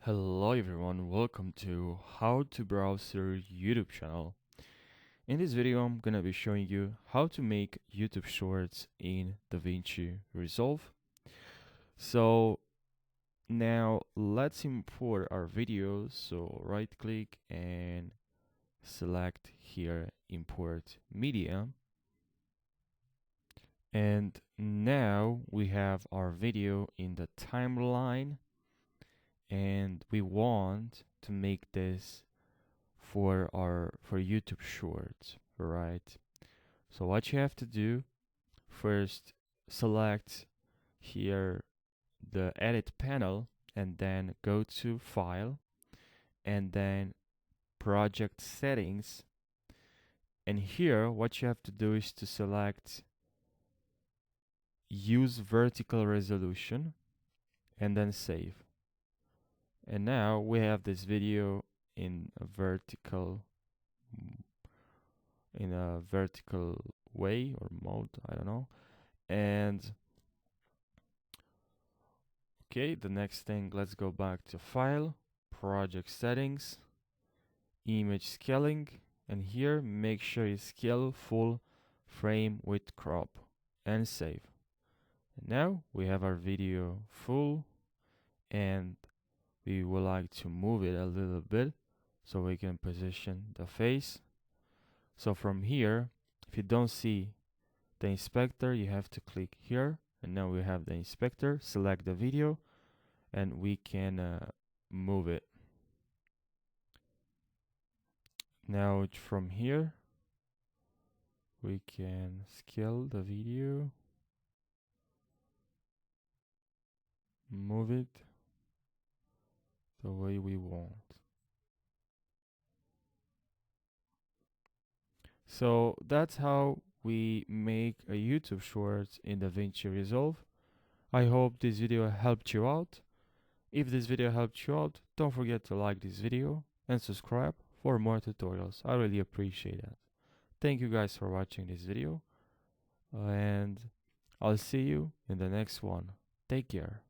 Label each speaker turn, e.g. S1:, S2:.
S1: Hello everyone, welcome to HowToBrowser YouTube channel. In this video, I'm gonna be showing you how to make YouTube Shorts in DaVinci Resolve. So now let's import our video. So right click and select here import media. And now we have our video in the timeline. And we want to make this for YouTube Shorts, right? So what you have to do first, select here the edit panel and then go to file and then project settings, and here what you have to do is to select use vertical resolution and then save. And now we have this video in a vertical way or mode, I don't know. And okay, the next thing, let's go back to file, project settings, image scaling, and here make sure you scale full frame with crop and save. And now we have our video full, and we would like to move it a little bit so we can position the face. So from here, if you don't see the inspector, you have to click here, and now we have the inspector. Select the video and we can move it. Now from here we can scale the video, move it the way we want. So that's how we make a YouTube Shorts in DaVinci Resolve. I hope this video helped you out. If this video helped you out, don't forget to like this video and subscribe for more tutorials. I really appreciate that. Thank you guys for watching this video, and I'll see you in the next one. Take care.